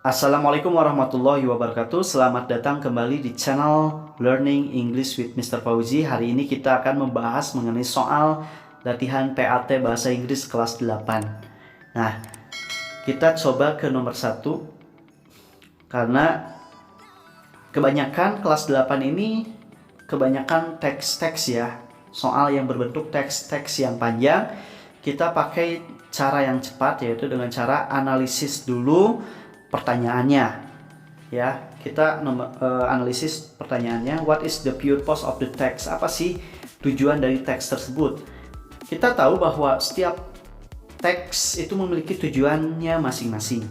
Assalamualaikum warahmatullahi wabarakatuh. Selamat datang kembali di channel Learning English with Mr. Fauzi. Hari ini kita akan membahas mengenai soal latihan PAT Bahasa Inggris kelas 8. Nah, kita coba ke nomor 1. Karena kebanyakan kelas 8 ini kebanyakan teks-teks ya. Soal yang berbentuk teks-teks yang panjang. Kita pakai cara yang cepat, yaitu dengan cara analisis dulu pertanyaannya ya. Kita analisis pertanyaannya. What is the purpose of the text? Apa sih tujuan dari teks tersebut? Kita tahu bahwa setiap teks itu memiliki tujuannya masing-masing.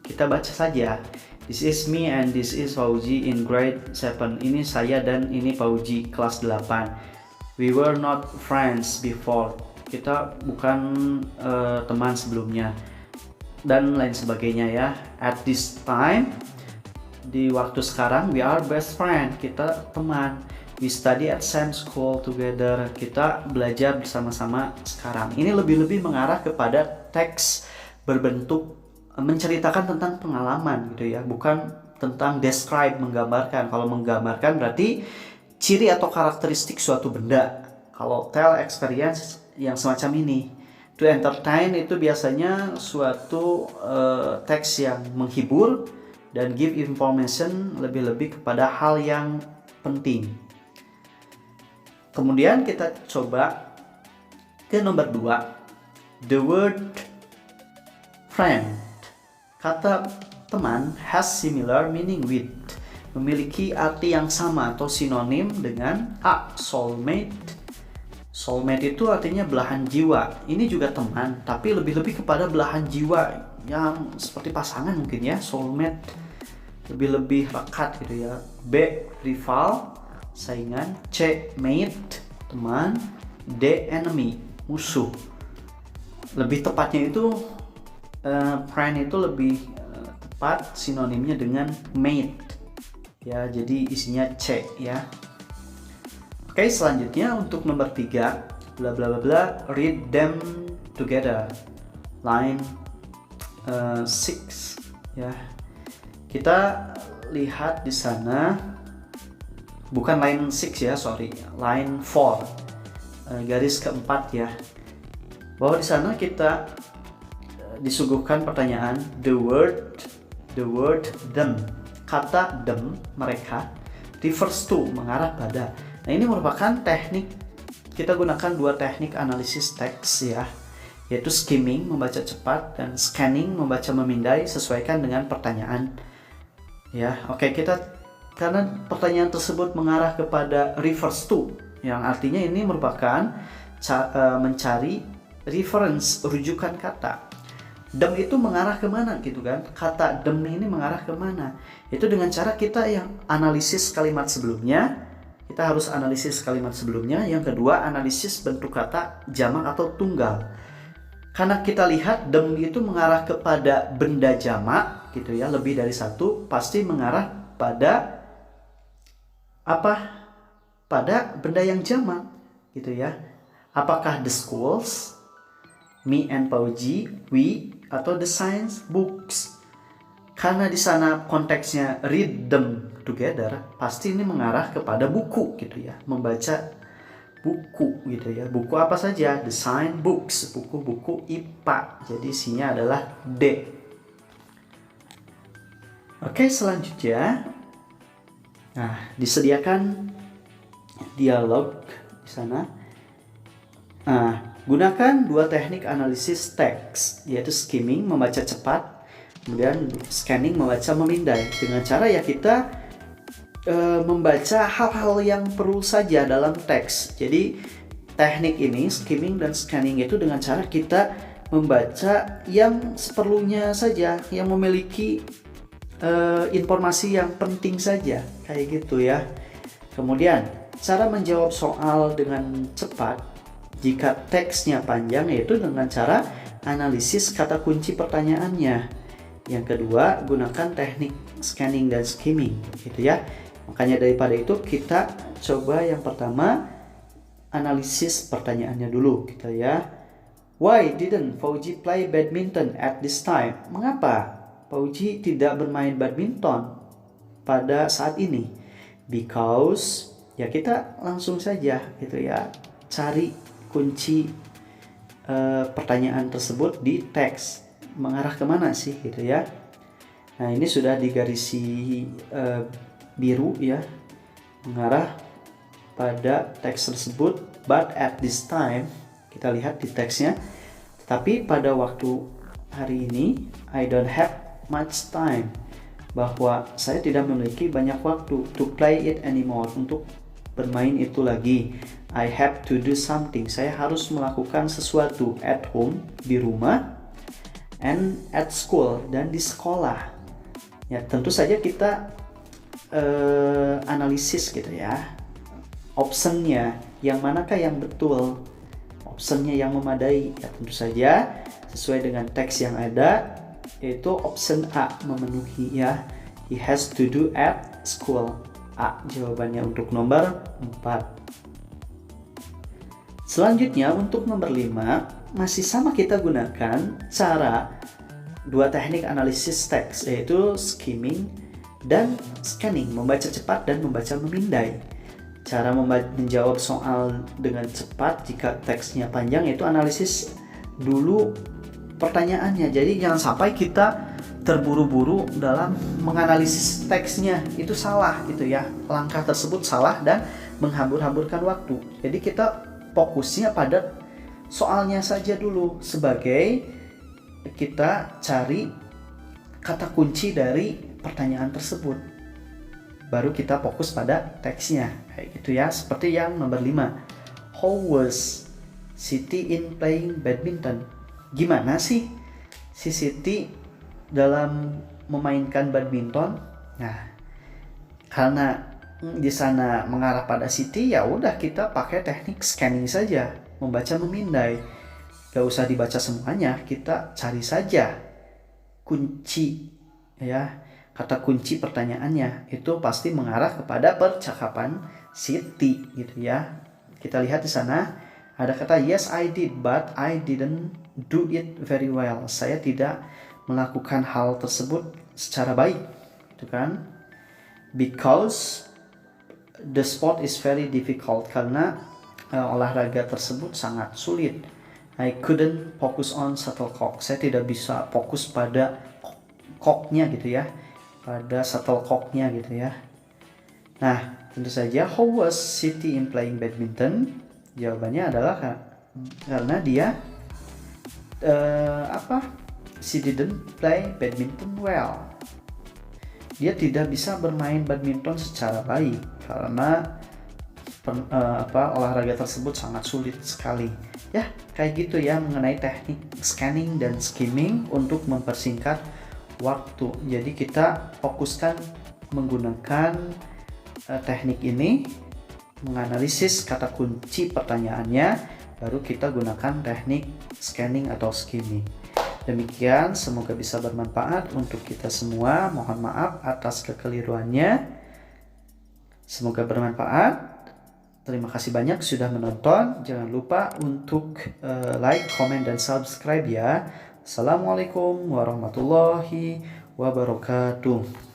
Kita baca saja. This is me and this is Fauzi in grade 7. Ini saya dan ini Fauzi kelas 8. We were not friends before. Kita bukan teman sebelumnya, dan lain sebagainya ya. At this time, di waktu sekarang, we are best friend, kita teman. We study at same school together, kita belajar bersama-sama sekarang. Ini lebih-lebih mengarah kepada teks berbentuk menceritakan tentang pengalaman gitu ya, bukan tentang describe, menggambarkan. Kalau menggambarkan berarti ciri atau karakteristik suatu benda. Kalau tell experience yang semacam ini. To entertain itu biasanya suatu teks yang menghibur dan give information, lebih-lebih kepada hal yang penting. Kemudian kita coba ke nomor 2. The word friend. Kata teman has similar meaning with. Memiliki arti yang sama atau sinonim dengan soulmate. Soulmate itu artinya belahan jiwa. Ini juga teman, tapi lebih-lebih kepada belahan jiwa yang seperti pasangan mungkin ya. Soulmate lebih-lebih rekat gitu ya. B, rival, saingan. C, mate, teman. D, enemy, musuh. Lebih tepatnya itu friend itu lebih tepat sinonimnya dengan mate ya. Jadi isinya C ya. Oke, selanjutnya untuk nomor 3, bla bla bla bla, read them together. Line 6 ya. Kita lihat di sana, bukan line 6 ya, sorry, line 4, garis keempat ya. Bahwa di sana kita disuguhkan pertanyaan the word them. Kata them, mereka, refers to, mengarah pada. Nah, ini merupakan teknik, kita gunakan dua teknik analisis teks ya, yaitu skimming, membaca cepat, dan scanning, membaca memindai, sesuaikan dengan pertanyaan ya. Oke, karena pertanyaan tersebut mengarah kepada refers to, yang artinya ini merupakan mencari reference, rujukan kata. Them itu mengarah kemana gitu kan? Kata them ini mengarah kemana? Itu dengan cara kita yang analisis kalimat sebelumnya. Kita harus analisis kalimat sebelumnya. Yang kedua, analisis bentuk kata jamak atau tunggal. Karena kita lihat them itu mengarah kepada benda jamak gitu ya, lebih dari satu, pasti mengarah pada apa? Pada benda yang jamak gitu ya. Apakah the schools, me and Fauzi, we, atau the science books? Karena di sana konteksnya read them together, pasti ini mengarah kepada buku gitu ya, membaca buku gitu ya. Buku apa saja? The science books, buku-buku IPA. Jadi isinya adalah D. Oke, selanjutnya, nah, disediakan dialog di sana. Nah, gunakan dua teknik analisis teks, yaitu skimming, membaca cepat, kemudian scanning, membaca memindai. Dengan cara ya kita membaca hal-hal yang perlu saja dalam teks. Jadi teknik ini, skimming dan scanning, itu dengan cara kita membaca yang seperlunya saja, yang memiliki informasi yang penting saja, kayak gitu ya. Kemudian cara menjawab soal dengan cepat jika teksnya panjang, yaitu dengan cara analisis kata kunci pertanyaannya. Yang kedua, gunakan teknik scanning dan skimming gitu ya. Makanya daripada itu kita coba yang pertama analisis pertanyaannya dulu gitu ya. Why didn't Fauzi play badminton at this time? Mengapa Pak Uji tidak bermain badminton pada saat ini? Because, ya kita langsung saja gitu ya, cari kunci pertanyaan tersebut di teks, mengarah kemana sih gitu ya. Nah ini sudah digarisi biru ya, mengarah pada teks tersebut. But at this time, kita lihat di teksnya, tapi pada waktu hari ini, I don't have much time, bahwa saya tidak memiliki banyak waktu to play it anymore, untuk bermain itu lagi. I have to do something, saya harus melakukan sesuatu at home, di rumah, and at school, dan di sekolah. Ya tentu saja kita analisis gitu ya, optionnya yang manakah yang betul, optionnya yang memadai. Ya tentu saja sesuai dengan teks yang ada, yaitu option A memenuhi ya, he has to do at school. A jawabannya untuk nomor 4. Selanjutnya untuk nomor 5, masih sama kita gunakan cara dua teknik analisis teks, yaitu skimming dan scanning, membaca cepat dan membaca memindai. Cara menjawab soal dengan cepat jika teksnya panjang, yaitu analisis dulu pertanyaannya. Jadi jangan sampai kita terburu-buru dalam menganalisis teksnya, itu salah gitu ya. Langkah tersebut salah dan menghambur-hamburkan waktu. Jadi kita fokusnya pada soalnya saja dulu, sebagai kita cari kata kunci dari pertanyaan tersebut, baru kita fokus pada teksnya kayak gitu ya. Seperti yang nomor 5, how was Siti in playing badminton? Gimana sih si Siti dalam memainkan badminton? Nah, karena di sana mengarah pada Siti, ya udah kita pakai teknik scanning saja, membaca memindai. Gak usah dibaca semuanya, kita cari saja kunci ya, kata kunci pertanyaannya itu pasti mengarah kepada percakapan Siti gitu ya. Kita lihat di sana ada kata yes I did but I didn't do it very well. Saya tidak melakukan hal tersebut secara baik, gitu kan? Because the sport is very difficult, karena olahraga tersebut sangat sulit. I couldn't focus on shuttlecock. Saya tidak bisa fokus pada cocknya gitu ya, pada shuttlecocknya gitu ya. Nah, tentu saja how was Siti in playing badminton? Jawabannya adalah karena dia she didn't play badminton well. Dia tidak bisa bermain badminton secara baik karena olahraga tersebut sangat sulit sekali. Ya, kayak gitu ya mengenai teknik scanning dan skimming untuk mempersingkat waktu. Jadi kita fokuskan menggunakan teknik ini, menganalisis kata kunci pertanyaannya, baru kita gunakan teknik scanning atau skimming. Demikian, semoga bisa bermanfaat untuk kita semua. Mohon maaf atas kekeliruannya. Semoga bermanfaat. Terima kasih banyak sudah menonton. Jangan lupa untuk like, comment, dan subscribe ya. Assalamualaikum warahmatullahi wabarakatuh.